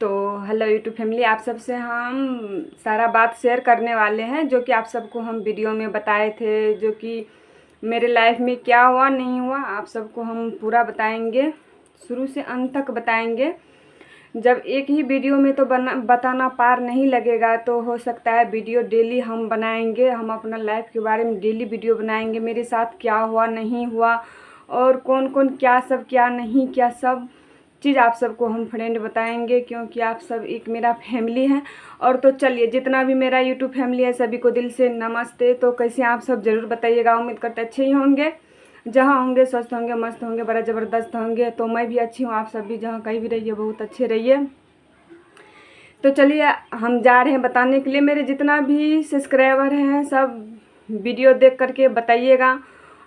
तो hello YouTube family, आप सबसे हम सारा बात शेयर करने वाले हैं जो कि आप सबको हम वीडियो में बताए थे, जो कि मेरे लाइफ में क्या हुआ नहीं हुआ आप सबको हम पूरा बताएंगे, शुरू से अंत तक बताएंगे। जब एक ही वीडियो में तो बताना पार नहीं लगेगा, तो हो सकता है वीडियो डेली हम बनाएंगे। हम अपना लाइफ के बारे में डेली वीडियो बनाएंगे, मेरे साथ क्या हुआ नहीं हुआ और कौन कौन क्या सब क्या नहीं क्या सब चीज़ आप सबको हम फ्रेंड बताएंगे, क्योंकि आप सब एक मेरा फैमिली है। और तो चलिए, जितना भी मेरा यूट्यूब फैमिली है सभी को दिल से नमस्ते। तो कैसे आप सब ज़रूर बताइएगा, उम्मीद करते अच्छे ही होंगे, जहाँ होंगे स्वस्थ होंगे, मस्त होंगे, बड़ा ज़बरदस्त होंगे। तो मैं भी अच्छी हूँ, आप सब भी जहाँ कहीं भी रहिए बहुत अच्छे रहिए। तो चलिए हम जा रहे हैं बताने के लिए। मेरे जितना भी सब्सक्राइबर हैं सब वीडियो देख करके बताइएगा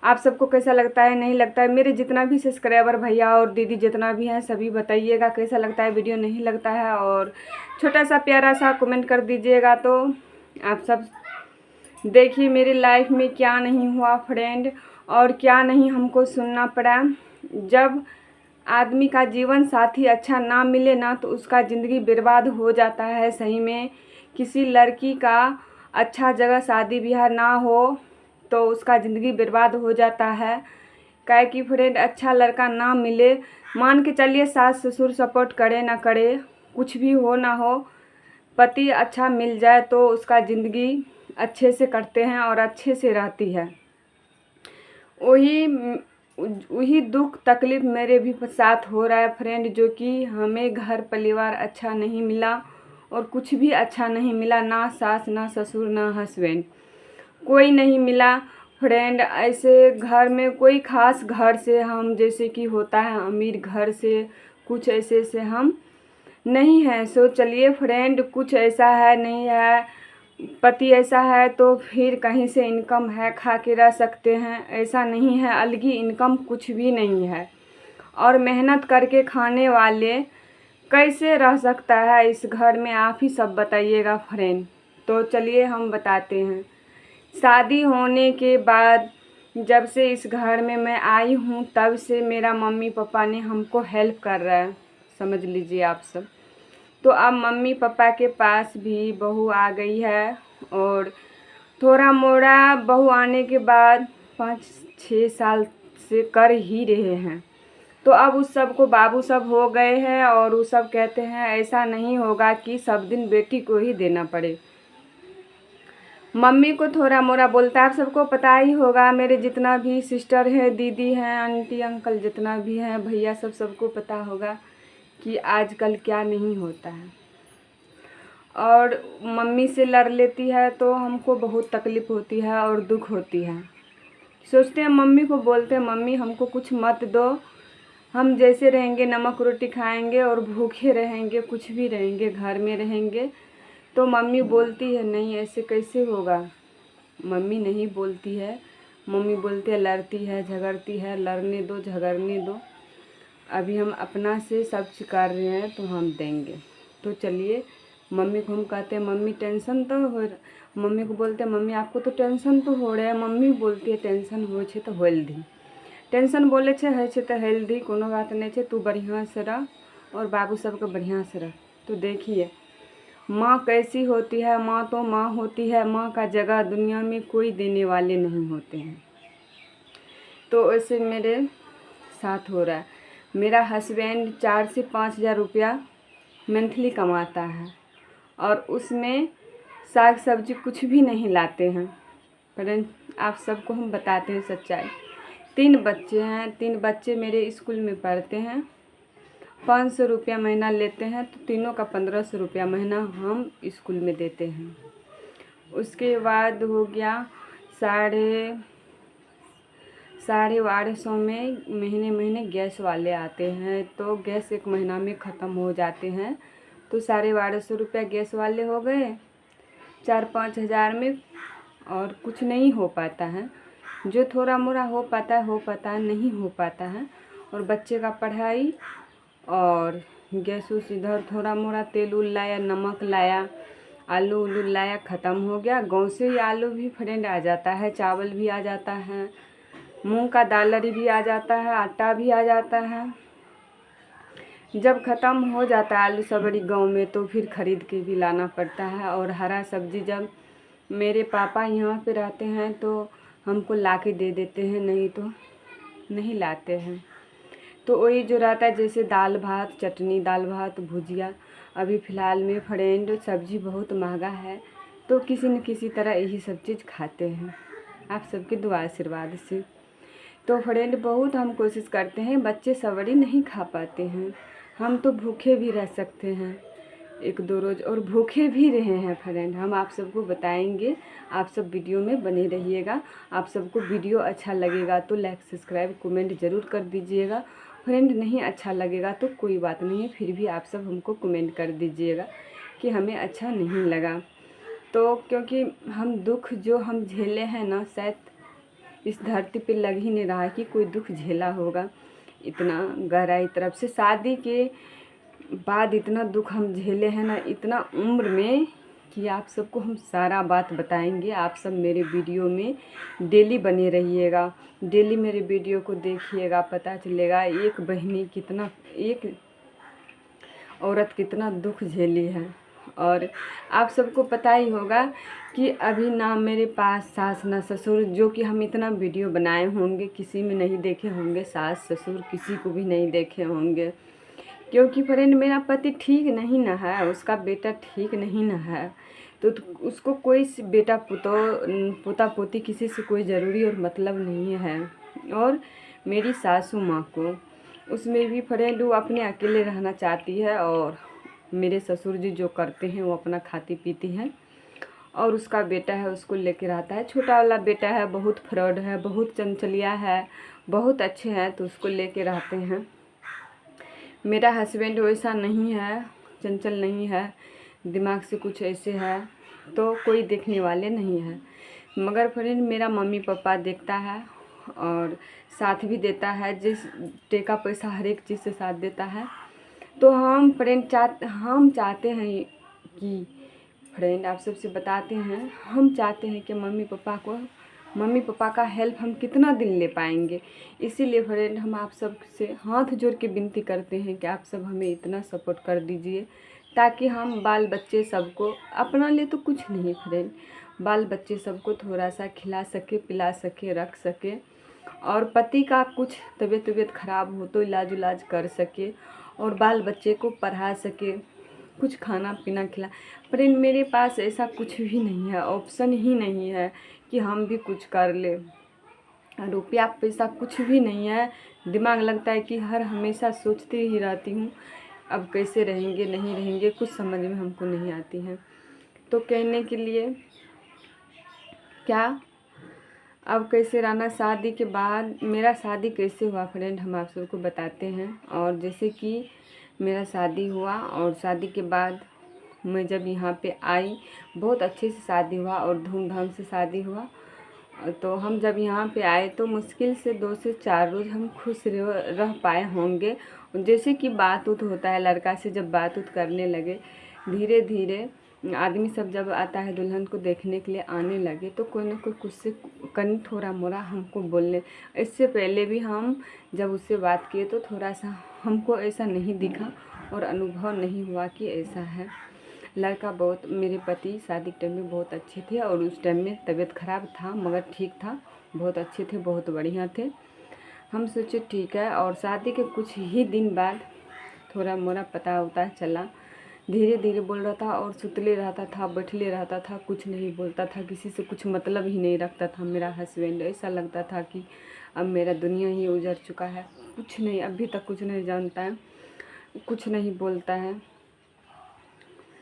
आप सबको कैसा लगता है नहीं लगता है। मेरे जितना भी सब्सक्राइबर भैया और दीदी जितना भी हैं सभी बताइएगा कैसा लगता है वीडियो नहीं लगता है, और छोटा सा प्यारा सा कमेंट कर दीजिएगा। तो आप सब देखिए मेरी लाइफ में क्या नहीं हुआ फ्रेंड, और क्या नहीं हमको सुनना पड़ा। जब आदमी का जीवन साथी अच्छा ना मिले ना, तो उसका ज़िंदगी बर्बाद हो जाता है। सही में किसी लड़की का अच्छा जगह शादी ब्याह ना हो तो उसका ज़िंदगी बर्बाद हो जाता है। काहे कि फ्रेंड अच्छा लड़का ना मिले, मान के चलिए सास ससुर सपोर्ट करे ना करे, कुछ भी हो ना हो, पति अच्छा मिल जाए तो उसका ज़िंदगी अच्छे से कटते हैं और अच्छे से रहती है। वही दुख तकलीफ़ मेरे भी साथ हो रहा है फ्रेंड, जो कि हमें घर परिवार अच्छा नहीं मिला और कुछ भी अच्छा नहीं मिला, ना सास ना ससुर ना हस्बैंड, कोई नहीं मिला फ्रेंड। ऐसे घर में कोई ख़ास घर से हम जैसे कि होता है अमीर घर से, कुछ ऐसे से हम नहीं हैं। सो चलिए फ्रेंड, कुछ ऐसा है नहीं है, पति ऐसा है तो फिर कहीं से इनकम है खा के रह सकते हैं, ऐसा नहीं है अलगी इनकम कुछ भी नहीं है। और मेहनत करके खाने वाले कैसे रह सकता है इस घर में, आप ही सब बताइएगा फ्रेंड। तो चलिए हम बताते हैं। शादी होने के बाद जब से इस घर में मैं आई हूँ तब से मेरा मम्मी पापा ने हमको हेल्प कर रहा है, समझ लीजिए आप सब। तो अब मम्मी पापा के पास भी बहू आ गई है, और थोड़ा मोड़ा बहू आने के बाद 5-6 साल से कर ही रहे हैं। तो अब उस सब को बाबू सब हो गए हैं, और वो सब कहते हैं ऐसा नहीं होगा कि सब दिन बेटी को ही देना पड़े। मम्मी को थोड़ा मोड़ा बोलता है, आप सबको पता ही होगा, मेरे जितना भी सिस्टर है, दीदी हैं, आंटी अंकल जितना भी हैं, भैया सब सबको पता होगा कि आजकल क्या नहीं होता है। और मम्मी से लड़ लेती है तो हमको बहुत तकलीफ़ होती है और दुख होती है। सोचते हैं मम्मी को, बोलते हैं मम्मी हमको कुछ मत दो, हम जैसे रहेंगे नमक रोटी खाएंगे और भूखे रहेंगे, कुछ भी रहेंगे, घर में रहेंगे। तो मम्मी बोलती है नहीं ऐसे कैसे होगा, मम्मी नहीं बोलती है, मम्मी बोलती है लड़ती है झगड़ती है, लड़ने दो झगड़ने दो, अभी हम अपना से सब चीज़ कर रहे हैं तो हम देंगे। तो चलिए मम्मी को हम कहते हैं मम्मी टेंशन तो हो, मम्मी को बोलते हैं मम्मी आपको तो टेंशन तो हो रहा है। मम्मी बोलती है टेंशन हो छे तो होल दी, टेंशन बोले छे है छे तो हेल दी, कोनो बात नहीं छे, तू बढ़िया से रह और बाबू सबके बढ़िया से रह। तो देखिए माँ कैसी होती है, माँ तो माँ होती है, माँ का जगह दुनिया में कोई देने वाले नहीं होते हैं। तो ऐसे मेरे साथ हो रहा है। मेरा हस्बैंड 4 से 5 हज़ार रुपया मंथली कमाता है, और उसमें साग सब्जी कुछ भी नहीं लाते हैं। पर आप सबको हम बताते हैं सच्चाई। 3 बच्चे हैं, 3 बच्चे मेरे स्कूल में पढ़ते हैं, 500 रुपया महीना लेते हैं, तो तीनों का 1500 रुपया महीना हम स्कूल में देते हैं। उसके बाद हो गया 1250 में महीने महीने गैस वाले आते हैं, तो गैस एक महीना में ख़त्म हो जाते हैं, तो 1250 रुपया गैस वाले हो गए। 4-5 हज़ार में और कुछ नहीं हो पाता है, जो थोड़ा मोड़ा हो पाता है नहीं हो पाता है। और बच्चे का पढ़ाई और गैस उस इधर थोड़ा मोड़ा तेल उल लाया, नमक लाया, आलू उलू लाया, ख़त्म हो गया। गाँव से ही आलू भी फ्रेंड आ जाता है, चावल भी आ जाता है, मूंग का दालरी भी आ जाता है, आटा भी आ जाता है। जब ख़त्म हो जाता है आलू सब्ज़ी गांव में तो फिर ख़रीद के भी लाना पड़ता है। और हरा सब्ज़ी जब मेरे पापा यहाँ पे रहते हैं तो हमको ला के दे देते हैं, नहीं तो नहीं लाते हैं। तो वही जो रहता है जैसे दाल भात चटनी, दाल भात भुजिया। अभी फ़िलहाल में फ्रेंड सब्ज़ी बहुत महंगा है तो किसी न किसी तरह यही सब चीज़ खाते हैं, आप सबके दुआ आशीर्वाद से। तो फ्रेंड बहुत हम कोशिश करते हैं, बच्चे सब्ज़ी नहीं खा पाते हैं, हम तो भूखे भी रह सकते हैं 1-2 रोज़, और भूखे भी रहे हैं फ्रेंड। हम आप सबको बताएंगे, आप सब वीडियो में बने रहिएगा। आप सबको वीडियो अच्छा लगेगा तो लाइक सब्सक्राइब कमेंट ज़रूर कर दीजिएगा। फ्रेंड नहीं अच्छा लगेगा तो कोई बात नहीं है, फिर भी आप सब हमको कमेंट कर दीजिएगा कि हमें अच्छा नहीं लगा। तो क्योंकि हम दुख जो हम झेले हैं ना, शायद इस धरती पे लग ही नहीं रहा कि कोई दुख झेला होगा इतना गहराई तरफ से। शादी के बाद इतना दुख हम झेले हैं ना, इतना उम्र में, कि आप सबको हम सारा बात बताएंगे। आप सब मेरे वीडियो में डेली बने रहिएगा, डेली मेरे वीडियो को देखिएगा, पता चलेगा एक बहनी कितना, एक औरत कितना दुख झेली है। और आप सबको पता ही होगा कि अभी ना मेरे पास सास ना ससुर, जो कि हम इतना वीडियो बनाए होंगे किसी में नहीं देखे होंगे, सास ससुर किसी को भी नहीं देखे होंगे। क्योंकि फ्रेंड मेरा पति ठीक नहीं ना है, उसका बेटा ठीक नहीं ना है, तो उसको कोई बेटा पोता पोती किसी से कोई ज़रूरी और मतलब नहीं है। और मेरी सासू माँ को, उसमें भी फ्रेंड वो अपने अकेले रहना चाहती है, और मेरे ससुर जी जो करते हैं वो अपना खाती पीती हैं। और उसका बेटा है उसको लेके रहता है, छोटा वाला बेटा है, बहुत फ्रॉड है, बहुत चंचलिया है, बहुत अच्छे हैं तो उसको लेके रहते हैं। मेरा हस्बैंड वैसा नहीं है, चंचल नहीं है, दिमाग से कुछ ऐसे है तो कोई देखने वाले नहीं है। मगर फ्रेंड मेरा मम्मी पापा देखता है और साथ भी देता है, जिस टेका पैसा हर एक चीज़ से साथ देता है। तो हम चाहते हैं कि फ्रेंड आप सबसे बताते हैं, हम चाहते हैं कि मम्मी पापा का हेल्प हम कितना दिन ले पाएंगे। इसीलिए फ्रेंड हम आप सब से हाथ जोड़ के विनती करते हैं कि आप सब हमें इतना सपोर्ट कर दीजिए, ताकि हम बाल बच्चे सबको, अपना लिए तो कुछ नहीं फ्रेंड, बाल बच्चे सबको थोड़ा सा खिला सके, पिला सके, रख सके, और पति का कुछ तबीयत ख़राब हो तो इलाज कर सके, और बाल बच्चे को पढ़ा सके, कुछ खाना पीना खिला। फ्रेंड मेरे पास ऐसा कुछ भी नहीं है, ऑप्शन ही नहीं है कि हम भी कुछ कर ले। रुपया पैसा कुछ भी नहीं है। दिमाग लगता है कि हर हमेशा सोचती ही रहती हूँ अब कैसे रहेंगे नहीं रहेंगे, कुछ समझ में हमको नहीं आती है। तो कहने के लिए क्या, अब कैसे रहना। शादी के बाद मेरा शादी कैसे हुआ फ्रेंड हम आप सबको बताते हैं। और जैसे कि मेरा शादी हुआ, और शादी के बाद मैं जब यहाँ पे आई, बहुत अच्छे से शादी हुआ और धूमधाम से शादी हुआ। तो हम जब यहाँ पे आए तो मुश्किल से 2 से 4 रोज़ हम खुश रह पाए होंगे। जैसे कि बात उत होता है लड़का से, जब बात उत करने लगे, धीरे धीरे आदमी सब जब आता है दुल्हन को देखने के लिए आने लगे, तो कोई ना कोई कुछ से कहीं थोड़ा मोड़ा हमको बोलने। इससे पहले भी हम जब उससे बात किए तो थोड़ा सा हमको ऐसा नहीं दिखा और अनुभव नहीं हुआ कि ऐसा है। लड़का बहुत, मेरे पति शादी के टाइम में बहुत अच्छे थे, और उस टाइम में तबीयत ख़राब था मगर ठीक था, बहुत अच्छे थे, बहुत बढ़िया थे। हम सोचे ठीक है, और शादी के कुछ ही दिन बाद थोड़ा मोड़ा पता उता चला, धीरे धीरे बोल रहा था, और सुतले रहता था, बैठले रहता था, कुछ नहीं बोलता था, किसी से कुछ मतलब ही नहीं रखता था मेरा हस्बैंड। ऐसा लगता था कि अब मेरा दुनिया ही उजड़ चुका है, कुछ नहीं, अभी तक कुछ नहीं जानता है, कुछ नहीं बोलता है,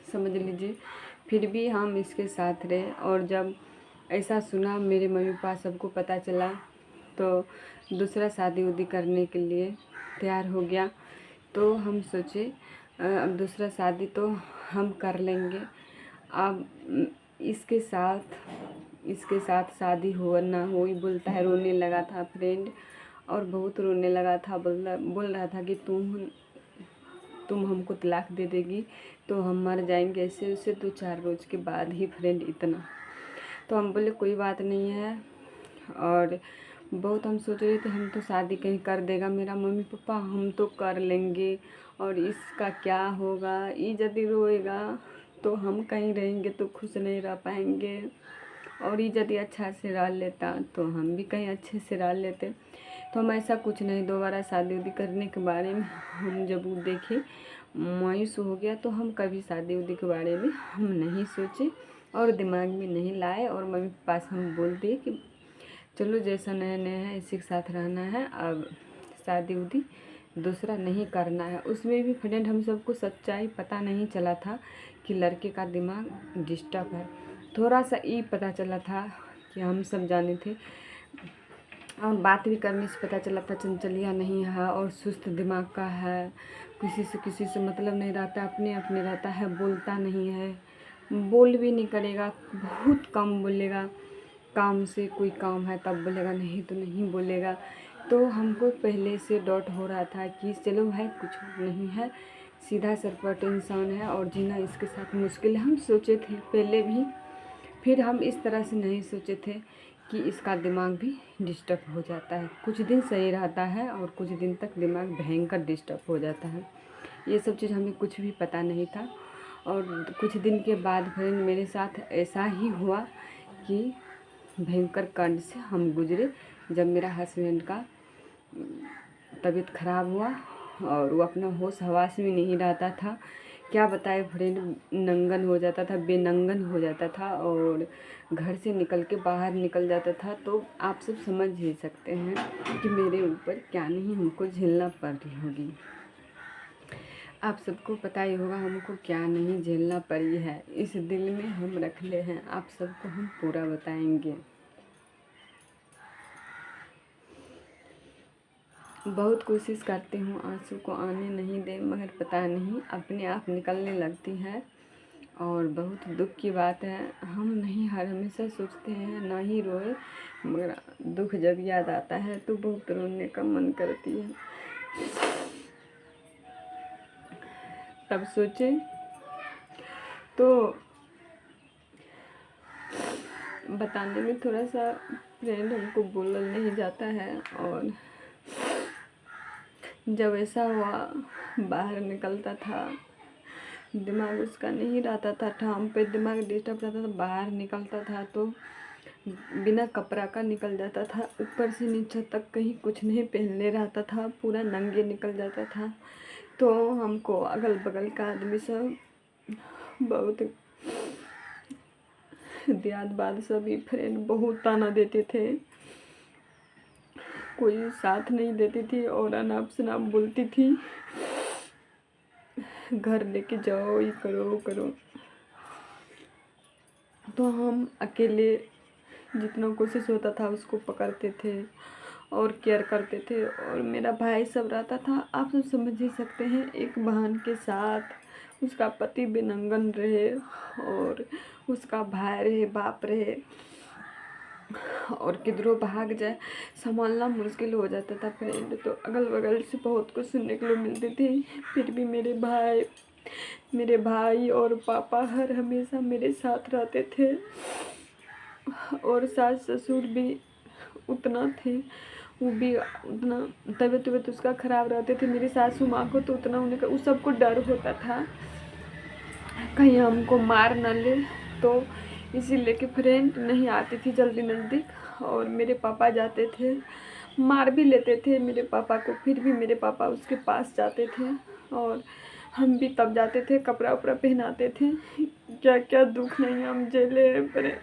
समझ लीजिए। फिर भी हम इसके साथ रहे, और जब ऐसा सुना, मेरे मम्मी पापा सबको पता चला, तो दूसरा शादी उदी करने के लिए तैयार हो गया। तो हम सोचे अब दूसरा शादी तो हम कर लेंगे। अब इसके साथ शादी हो ना हो ही बोलता है। रोने लगा था फ्रेंड, और बहुत रोने लगा था, बोल रहा था कि तुम हमको तलाक दे देगी तो हम मर जाएंगे, ऐसे उससे 2-4 रोज़ के बाद ही फ्रेंड इतना। तो हम बोले कोई बात नहीं है, और बहुत हम सोच रहे थे हम तो शादी कहीं कर देगा मेरा मम्मी पापा, हम तो कर लेंगे और इसका क्या होगा। ये यदि रोएगा तो हम कहीं रहेंगे तो खुश नहीं रह पाएंगे, और ये यदि अच्छा से रह लेता तो हम भी कहीं अच्छे से रह लेते। तो हम ऐसा कुछ नहीं, दोबारा शादी उदी करने के बारे में हम जब वो देखे मायूस हो गया तो हम कभी शादी उदी के बारे में हम नहीं सोचे और दिमाग में नहीं लाए। और मम्मी के पास हम बोल दिए कि चलो जैसा नया नया है इसी के साथ रहना है, अब शादी उदी दूसरा नहीं करना है। उसमें भी फ्रेंड हम सबको सच्चाई पता नहीं चला था कि लड़के का दिमाग डिस्टर्ब है। थोड़ा सा ये पता चला था कि हम सब जाने थे, और बात भी करने से पता चला था चंचलिया नहीं है और सुस्त दिमाग का है, किसी से मतलब नहीं रहता, अपने अपने रहता है, बोलता नहीं है, बोल भी नहीं करेगा, बहुत कम बोलेगा। काम से कोई काम है तब बोलेगा, नहीं तो नहीं बोलेगा। तो हमको पहले से डाउट हो रहा था कि चलो भाई कुछ नहीं है, सीधा सरपट इंसान है और जीना इसके साथ मुश्किल है। हम सोचे थे पहले भी, फिर हम इस तरह से नहीं सोचे थे कि इसका दिमाग भी डिस्टर्ब हो जाता है। कुछ दिन सही रहता है और कुछ दिन तक दिमाग भयंकर डिस्टर्ब हो जाता है। ये सब चीज़ हमें कुछ भी पता नहीं था। और कुछ दिन के बाद फ्रेंड मेरे साथ ऐसा ही हुआ कि भयंकर कांड से हम गुजरे, जब मेरा हस्बैंड का तबीयत ख़राब हुआ और वो अपना होश हवास में नहीं रहता था। क्या बताए फ्रेंड, नंगन हो जाता था, बेनंगन हो जाता था और घर से निकल के बाहर निकल जाता था। तो आप सब समझ ही सकते हैं कि मेरे ऊपर क्या नहीं हमको झेलना पड़ रही होगी। आप सबको पता ही होगा हमको क्या नहीं झेलना पड़ी है। इस दिल में हम रख ले हैं, आप सबको हम पूरा बताएंगे। बहुत कोशिश करती हूँ आंसू को आने नहीं दे, मगर पता नहीं अपने आप निकलने लगती है। और बहुत दुख की बात है, हम नहीं हर हमेशा सोचते हैं ना ही रोए, मगर दुख जब याद आता है तो बहुत रोने का मन करती है। तब सोचे तो बताने में थोड़ा सा फ्रेंड हमको बोलना नहीं जाता है। और जब ऐसा हुआ, बाहर निकलता था, दिमाग उसका नहीं रहता था, ठाम पे दिमाग डिस्टर्ब रहता था, बाहर निकलता था तो बिना कपड़ा का निकल जाता था, ऊपर से नीचे तक कहीं कुछ नहीं पहनले रहता था, पूरा नंगे निकल जाता था। तो हमको अगल बगल का आदमी सब बहुत दियाद बाद सभी फ्रेंड बहुत ताना देते थे, कोई साथ नहीं देती थी और अनाप शनाप बोलती थी, घर लेके जाओ, ये करो वो करो। तो हम अकेले जितना कोशिश होता था उसको पकड़ते थे और केयर करते थे। और मेरा भाई सब रहता था, आप सब समझ ही सकते हैं, एक बहन के साथ उसका पति भी नंगन रहे और उसका भाई रहे, बाप रहे, और किधरों भाग जाए संभालना मुश्किल हो जाता था फ्रेंड। तो अगल बगल से बहुत कुछ सुनने के लिए मिलती थी। फिर भी मेरे भाई और पापा हर हमेशा मेरे साथ रहते थे, और सास ससुर भी उतना थे, वो भी उतना तबीयत उसका ख़राब रहते थे। मेरी सासू माँ को तो उतना उन्हें उस सबको डर होता था कहीं हमको मार न ले, तो इसीलिए कि फ्रेंड नहीं आती थी जल्दी नज़दीक। और मेरे पापा जाते थे, मार भी लेते थे मेरे पापा को, फिर भी मेरे पापा उसके पास जाते थे और हम भी तब जाते थे, कपड़ा उपड़ा पहनाते थे। क्या क्या दुख नहीं हम झेले पड़े,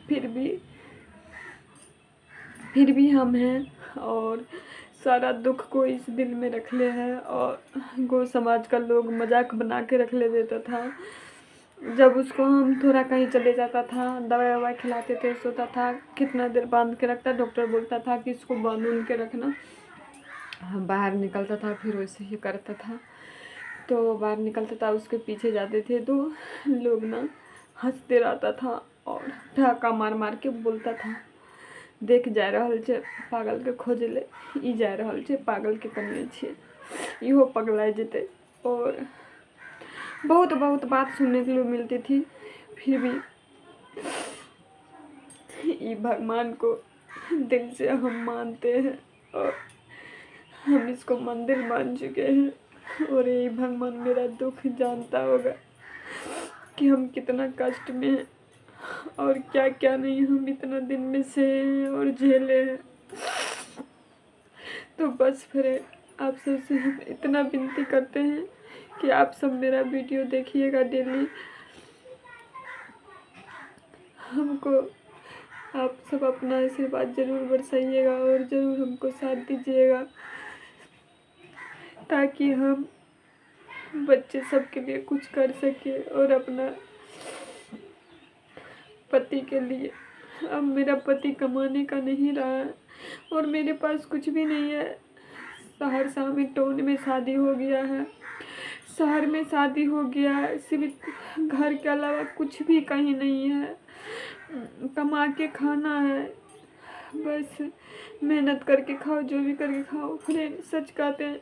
फिर भी हम हैं और सारा दुख को इस दिल में रख ले है। और गो समाज का लोग मजाक बना के रख ले देता था। जब उसको हम थोड़ा कहीं चले जाता था, दवाई ववाई खिलाते थे, सोता था, कितना देर बांध के रखता, डॉक्टर बोलता था कि इसको बांध के रखना। बाहर निकलता था फिर वैसे ही करता था। तो बाहर निकलता था, उसके पीछे जाते थे तो लोग ना हंसते रहता था और ठहाका मार मार के बोलता था, देख जा रहल छे पागल के खोज ले, ई जा रहल छे पागल के कनिए छे, इहो पगला जेते। और बहुत बहुत बात सुनने के लिए मिलती थी। फिर भी ये भगवान को दिल से हम मानते हैं और हम इसको मंदिर मान चुके हैं। और यही भगवान मेरा दुख जानता होगा कि हम कितना कष्ट में हैं और क्या क्या नहीं हम इतना दिन में सहे हैं और झेले हैं। तो बस फिर आप सबसे हम इतना विनती करते हैं कि आप सब मेरा वीडियो देखिएगा डेली। हमको आप सब अपना आशीर्वाद ज़रूर बरसाइएगा और ज़रूर हमको साथ दीजिएगा, ताकि हम बच्चे सब के लिए कुछ कर सके और अपना पति के लिए। अब मेरा पति कमाने का नहीं रहा है और मेरे पास कुछ भी नहीं है। सहरसा में टाउन में शादी हो गया है, शहर में शादी हो गया है, सिर्फ घर के अलावा कुछ भी कहीं नहीं है। कमा के खाना है, बस मेहनत करके खाओ, जो भी करके खाओ। फ्रेंड सच कहते हैं,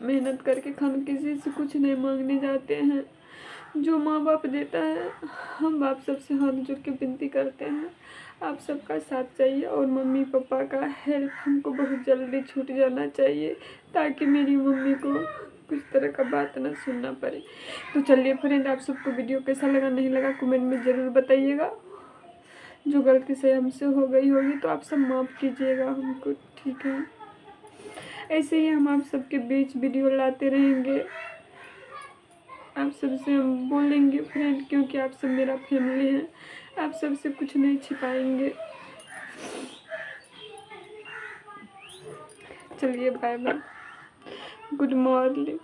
मेहनत करके खाना, किसी से कुछ नहीं मांगने जाते हैं। जो माँ बाप देता है, हम बाप सबसे हाथ जोड़ के विनती करते हैं आप सबका साथ चाहिए और मम्मी पापा का हेल्प हमको बहुत जल्दी छूट जाना चाहिए, ताकि मेरी मम्मी को कुछ तरह का बात ना सुनना पड़े। तो चलिए फ्रेंड, आप सबको वीडियो कैसा लगा नहीं लगा कमेंट में ज़रूर बताइएगा। जो गलती से हमसे हो गई होगी तो आप सब माफ़ कीजिएगा हमको, ठीक है। ऐसे ही हम आप सबके बीच वीडियो लाते रहेंगे, आप सबसे हम बोलेंगे फ्रेंड, क्योंकि आप सब मेरा फैमिली है। आप सबसे कुछ नहीं छिपाएंगे। चलिए बाय बाय, गुड मॉर्निंग।